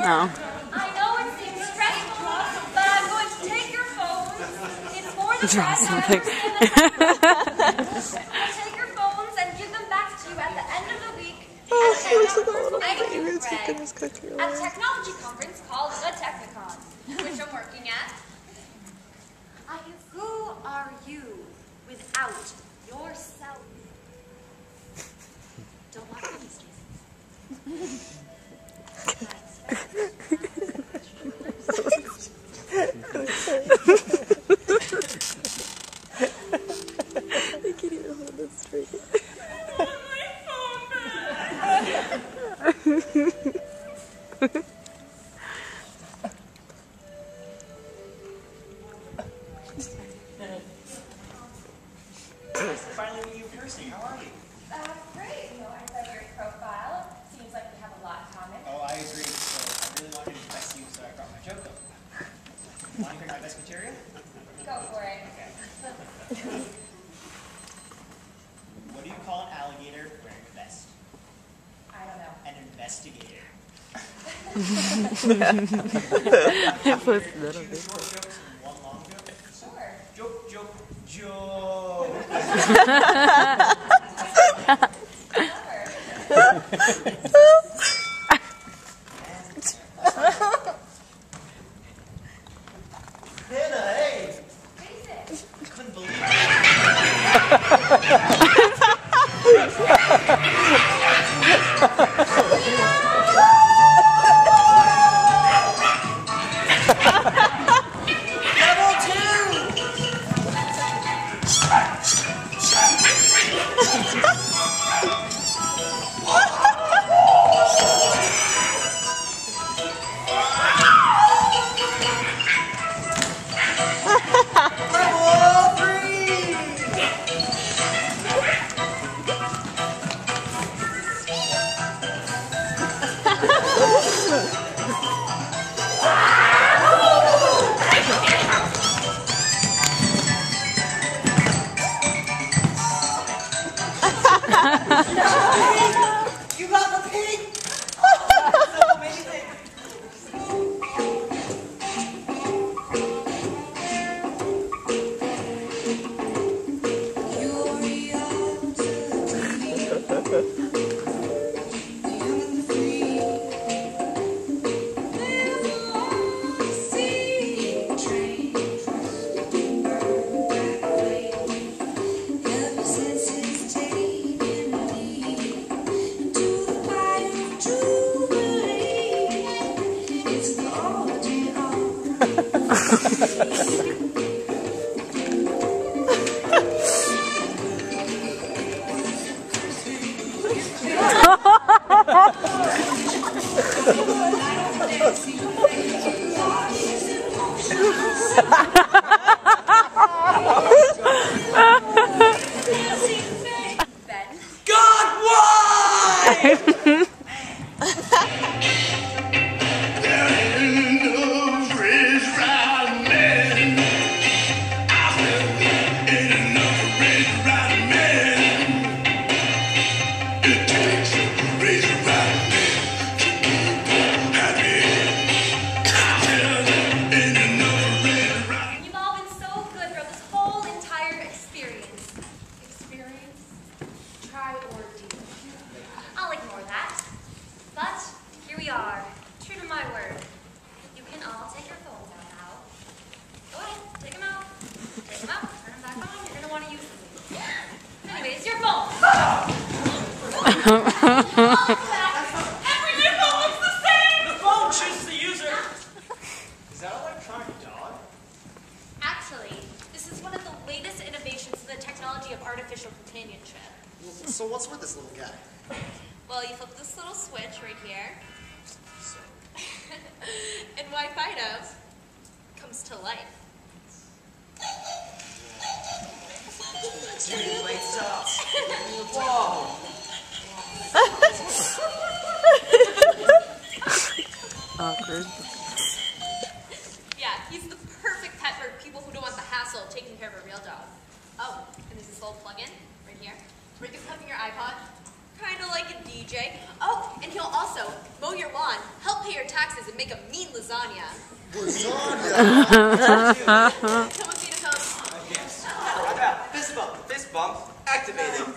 No. I know it seems stressful, but I'm going to take your phones. It's more than that. Something. I'll take your phones and give them back to you at the end of the week. Oh, he looks like a little Thank baby. you, It's Greg. taking his cookie At a away. technology conference called the Technicon, which I'm working at. Who are you without yourself? Don't laugh at me, Stacey. I can't even hold this straight. Finally meet you in person. How are you? Great. I read your profile. Seems like we have a lot in common. Oh, I agree. So I really wanted to impress you, so I brought my joke over. Want to hear my best material? Go for it. Okay. What do you call an alligator wearing a vest? I don't know. An investigator. It was a little Two bit. short jokes and one long joke. Sure. Joke, joke, joke. Hannah, hey! Basic. Couldn't believe it. Level 2! Level 3! You got the pig! That's so amazing! Ben. God, why? You've all been so good throughout this whole entire experience. Experience? Try ordeal. I'll ignore that. But here we are, true to my word. You can all take your phones out now. Go ahead, take them out. Take them out, turn them back on. You're going to want to use them. Anyways, your phone. Every phone looks the same! The phone chooses the user. Is that an electronic dog? Actually, this is one of the latest innovations in the technology of artificial companionship. So what's with this little guy? Well, you flip this little switch right here, and Wi-Fi comes to life. Dude, lights up. Whoa. Awkward. Yeah, he's the perfect pet for people who don't want the hassle of taking care of a real dog. Oh, and there's this little plug-in right here, where you can plug in your iPod, kind of like a DJ. Oh, and he'll also mow your lawn, help pay your taxes, and make a mean lasagna. Lasagna! Come with me to Coach. Yes. Fist bump activated.